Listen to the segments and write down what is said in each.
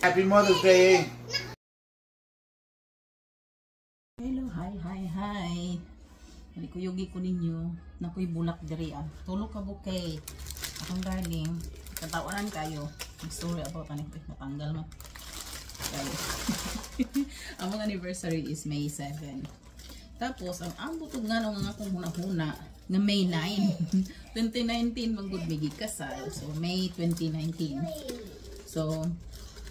Happy Mother's Day. Hello, hi. Hindi ko yugi ko ninyo. Nakoy bulak diri ah. Tulog ka bukay. Akong galing. Katawanan kayo. Story about ano ko natanggal mo. Ang mga anniversary is May 7. Tapos ang ambutog nga ng akong huna-huna na May 9. 2019 manggod may gikasal. So May 2019. So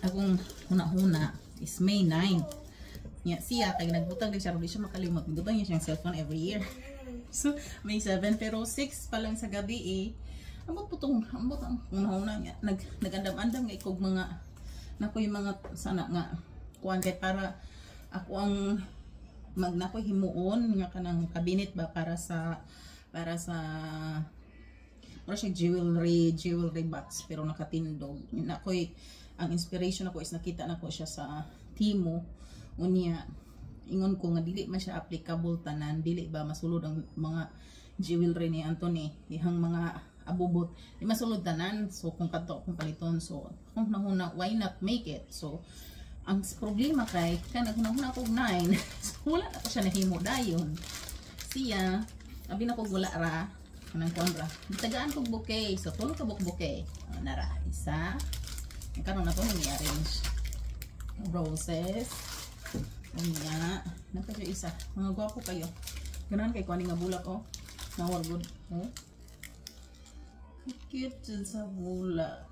akong huna-huna is May 9. Nya siya kay nagbutang din siya, hindi siya makalimot. Nagbutang niya siyang cellphone every year. So May 7 pero 6 pa lang sa gabi eh. Ambot ang una niya. Nagandam-andam nga ikog mga nakoy mga sana nga kuan kay para ako ang magnakoy himuon nga kanang cabinet ba para sa jewelry box pero nakatindog. Nakoy ang inspiration ako is nakita nako siya sa Timo unya ingon ko nga dili man siya applicable tanan, dili ba masulod ang mga jewelry ni Anthony dihang mga abubot di masulod tanan. So kung kadto akong paliton, so kung nahuna why not make it. So ang problema kay naguna ako 9 so wala na ko siya nahimo dayon siya abi na ko wala ra kanang kuanra tagaan kog bouquet. So tulo ka bouquet nara isa karon na to ni arrange roses unya napa siya isa mga gwapo kayo ganan kay kuani nga bulak oh nawar good oh cute dyan sa bulak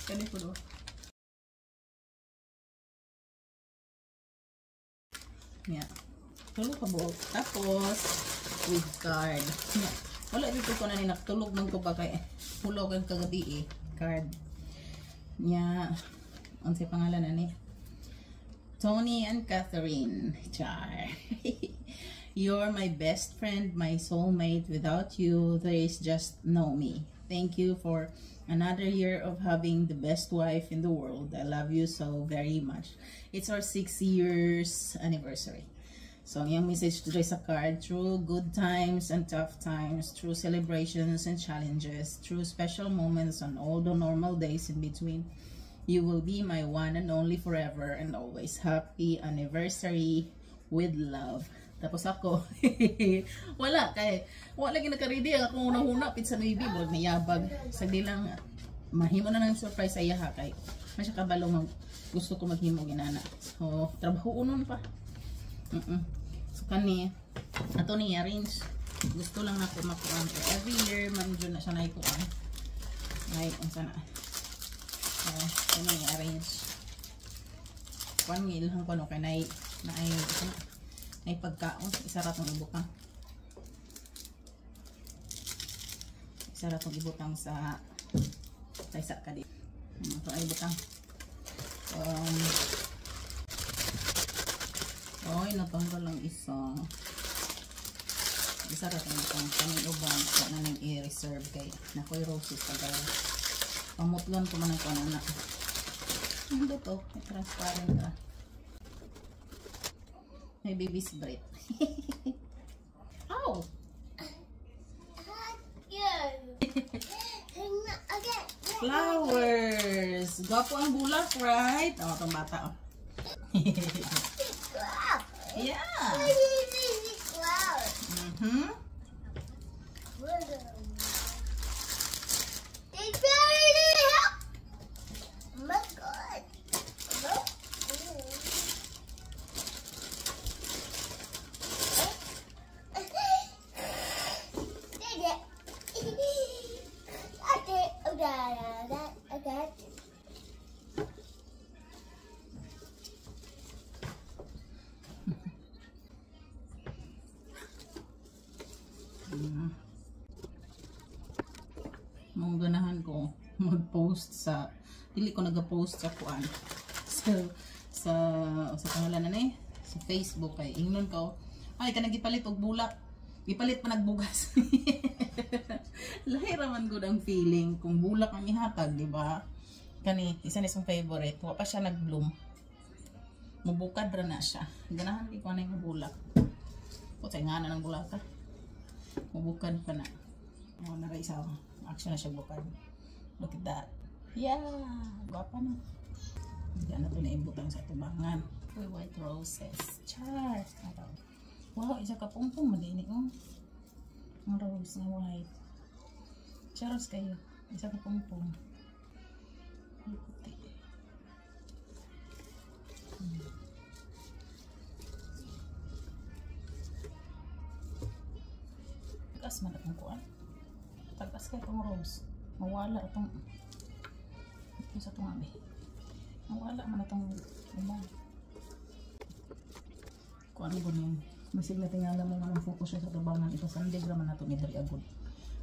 kani po do yeah tulog ka buhok tapos with card yeah. Wala dito ko na ni nakatulog man ko ba kay hulogan kagabi eh card nya ang si pangalan ani Tony and Catherine Char. You're my best friend, my soulmate. Without you, there is just no me. Thank you for another year of having the best wife in the world. I love you so very much. It's our 6 years anniversary. So, yung message today sa card, through good times and tough times, through celebrations and challenges, through special moments and all the normal days in between, you will be my one and only forever and always. Happy anniversary with love. Tapos ako, wala lagi naka-ready ako una-una pizza baby, bulog na yabag. Sagdi lang, mahimo na ng surprise sa iya ha, kay masya kabalo gusto ko maghimo ginana. So, trabaho unon pa. So, kani, ato ni arrange. Gusto lang na ako makuhaan. Every year, man dyan na siya na ikuhaan. Right, ang sana. So, kani ni arrange. Kuhaan nga ilhang ko no, kay ay pagkaon, isa ratong ibutang. Isa ratong ibutang sa isa ka di. Ito ay ibutang. Oy, natanggal lang isa. Isa ratong ibutang. Kanin ubang, so na nang i-reserve kay nakoy roses tagay. Pamutlon ko man ang kanana. Ano to? May transparent ka. May baby's breath. Ow! Flowers! Gwapo ang bulak, right? Oh, itong bata, oh. Yeah! Mga ganahan ko mag-post sa dili ko nag-post sa kuan sa pangalan na eh sa Facebook kay ingnon ko ay kanang gipalit og bulak gipalit pa nagbugas. Lahi raman gud ang feeling kung bulak ang ihatag, di ba? Kani isa ni song favorite wa pa siya nag-bloom mabukad ra na siya ganahan di ko na yung bulak ko tay nga na ng bulak ka mabukad pa na. Oh, nara isa action na siya bukad. Look at that. Yeah, gwapa na. Hindi na ito naibutang sa tubangan. Uy, white roses. Char! Wow, isa ka pungpong malini oh. Ang rose na white. Charos kayo. Isa ka pungpong. Ay, puti. Tagas man itong kuwan. Tagas kayo itong rose. Mawala itong sa itong abi. Mawala man itong umang. Kung ano ba nyung masig na tingala mo nga focus siya sa tubangan. Ipasandig naman nato ni Dari Agud.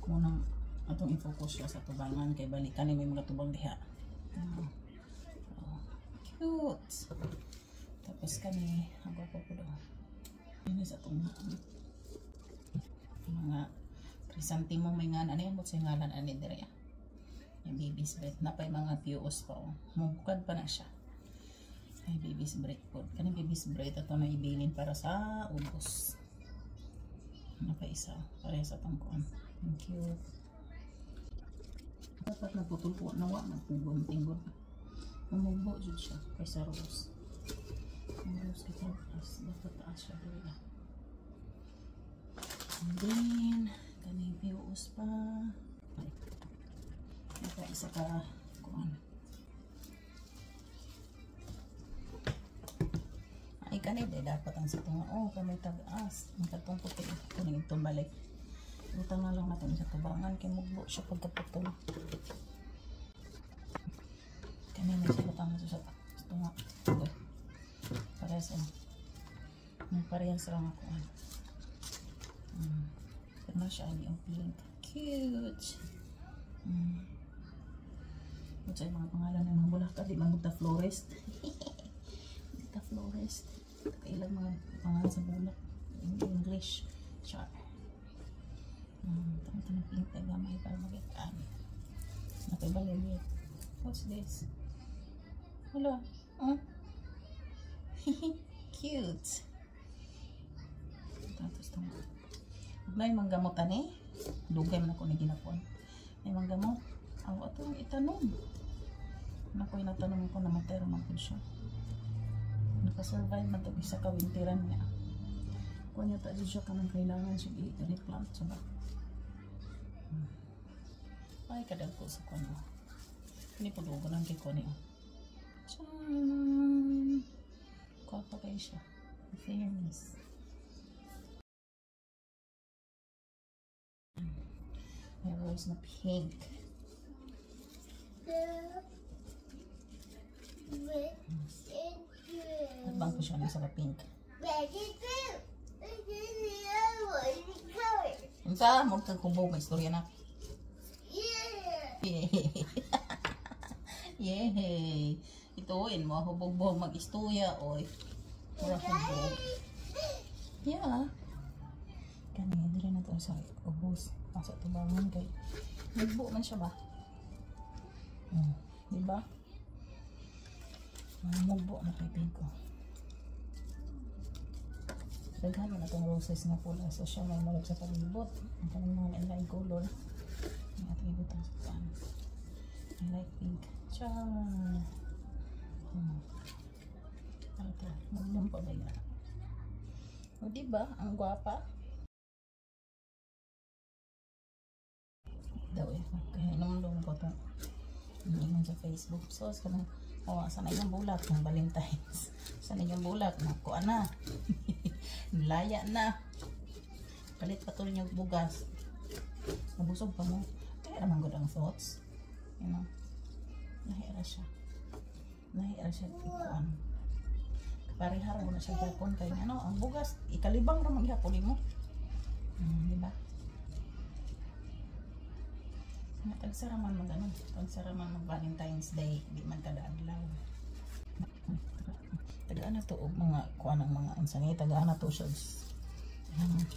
Munang atong i-focus siya sa tubangan kay balikan ni may mga tubang diha. Oh, cute! Tapos kami, ako po daw. Ini sa itong mga krisantimong may nga ano yan mo sa ngalan ani Dari. Yung baby's breath. Napay mga POS pa oh. Mubukad pa na siya. Ay, baby's breath po. Kanang baby's breath ito na ibilin para sa ubos. Napay isa. Pareha sa tangkuan. Thank you. Dapat nagputol po. Nawa. Nagpugong-tinggol. Namugbo dyan siya. Kaysa rose. Ang rose kita taas. Dapat taas siya. And then, kanang POS pa. Naka isa ka kuan. Ay kanid dapat ang sa tunga. Oh, kami tagas. Ang katong puti. Kuning itong balik. Utang na lang natin sa tubangan. Kaya mugbo siya pagkaputol. Kami may sabutang na sa tunga. Okay. Parehas ang. Parehas lang ako. Pero na siya ang pink. Cute. Ito yung mga pangalan ng mga bulak. Di magbuta florist. Magbuta florist. Kailang mga pangalan sa bulak. In English. Char. Ito na pink na gamay para magitaan. Nakibaligit. What's this? Hello. Cute. Tapos ito nga. May mga gamutan eh. Dugay man ako na ginapon. May mga gamot. Aw, ito yung itanong. Nako'y natanong ko na matera man po siya. Nakasurvive man ito isa kawintiran niya. Kung niya tayo siya ka nang kailangan siya i-replant siya ba? Ay, kadag ko sa kuno. Hindi po dugo ng kiko niya. Tiyaan! Kuha pa kayo siya. Fairness. May rose na pink. Nagbang ko siya sa pink. Unsa mo kagkubo may istorya na? Yehey. Ituin mo hubog-bog mag-istorya oy. Mura hubog. Yeah. Kani diri na to sa ubos. Sa tubangan kay nagbo man siya ba? Diba? Mugbo na kay pink ko. Daghan na itong roses na pula. So siya may mulog sa palibot. Ang kanang mga inline color. Ang atribut ang sukan. I like pink. Char! Ito. Maglum pa ba yan? O diba? Ang gwapa. Daw eh. Hinumdum ko ito. Hindi sa Facebook. So, sana yung bulak ng Valentine's. Sana yung bulak na kuha na. Nilaya na. Palit pa tuloy yung bugas. Nabusog pa mo. Kaya naman good ang thoughts. You know. Nahira siya. Nahira siya. Ikuan. Parihara mo na siya gapon. Kaya ano, ang bugas. Ikalibang naman ihapon mo. Diba? Tagsaraman mag ano, tagsaraman mag Valentine's Day, di man kada adlaw. Tagaan na to og mga kuan ng mga ansangay, tagaan na to siya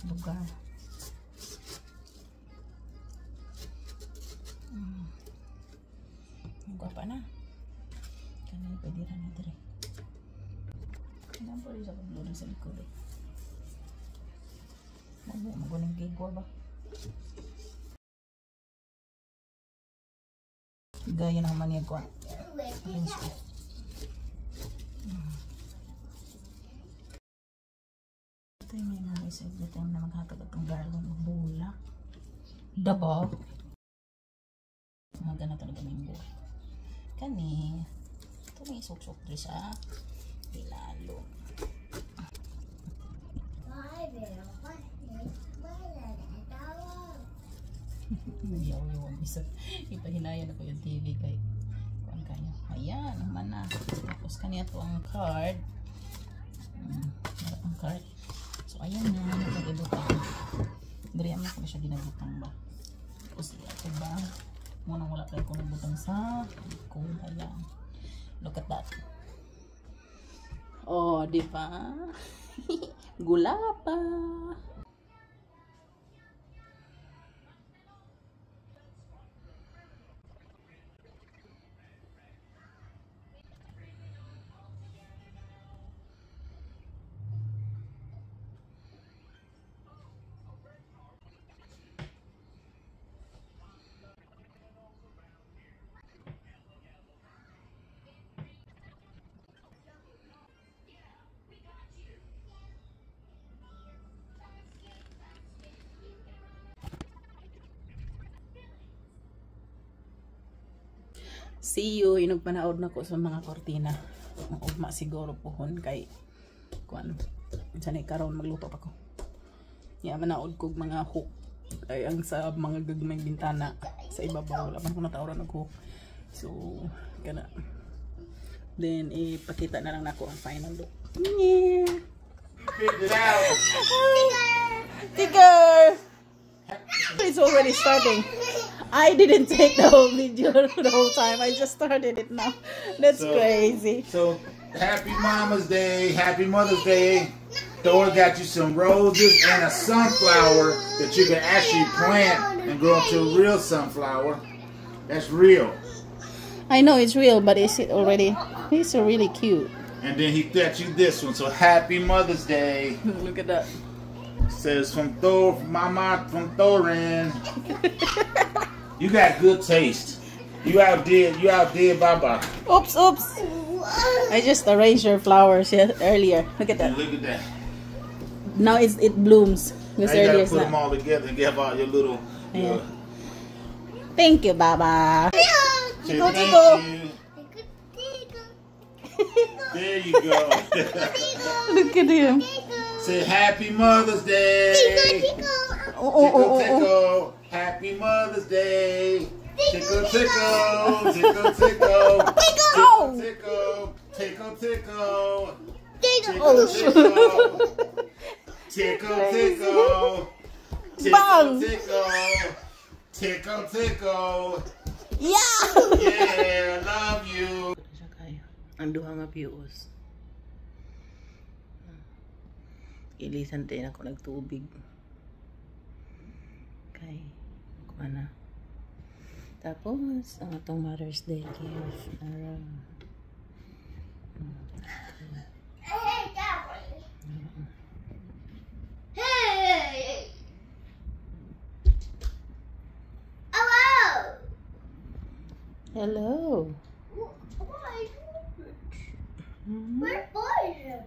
lugar. Ang gwapa na. Kanay pwede ra na dire. Kanang pwede sa pagluto sa likod eh. Maguning gigwa ba? Gaya naman niya ko. Ito yung may mga isa every time na maghatag itong garland ng bulak. Daba. Mga gana talaga may buhay. Kani, ito may isok-sok din sa ilalo. Yaw-yaw isa. Ipahinayan ako yung TV kay kuan kayo. Ayan, naman na. Tapos kaniya to ang card. Ang card. So ayan na, nakagibutang. Dari mo ko siya ginabutang ba. Tapos ito ba? Munang wala kayo kung nabutang sa likod. Ayan. Look at that. Oh, di ba? Gula pa. See you, inugpanaod na ko sa mga kortina. Ugma siguro pohon kay kuan. Sanay karon magluto pa ko. Ya manaod kog mga hook ay ang sa mga gagmayng bintana sa ibabaw wala man ko natawran og hook. So kana. Then ipakita na lang nako ang final look. Yeah. Ticker. It's already starting. I didn't take the whole video the whole time. I just started it now. That's crazy. So, happy Mama's Day. Happy Mother's Day. Thor got you some roses and a sunflower that you can actually plant and grow into a real sunflower. That's real. I know it's real, but is it already? He's so really cute. And then he got you this one. So, happy Mother's Day. Look at that. Says from Thor, Mama from Thorin. You got good taste. You outdid Baba. Oops, oops. I just arranged your flowers earlier. Look at that. And look at that. Now it blooms. Now you gotta put them all together and give out your little. Yeah. Thank you, Baba. Say Chico, thank Chico. you. There you go. Look at him. Say Happy Mother's Day. Tickle, tickle. Happy Mother's Day. Tickle, tickle. Tickle, tickle. Tickle, tickle. Tickle, tickle. Tickle, tickle. Tickle, tickle. Tickle, tickle. Tickle, tickle. Yeah. Yeah, love you. Ang duha nga views. Ilisan din ako nagtubig. Okay. Kuha na. Tapos, ang atong Mother's Day gift. Hey! Hello! Hello. Where's boys?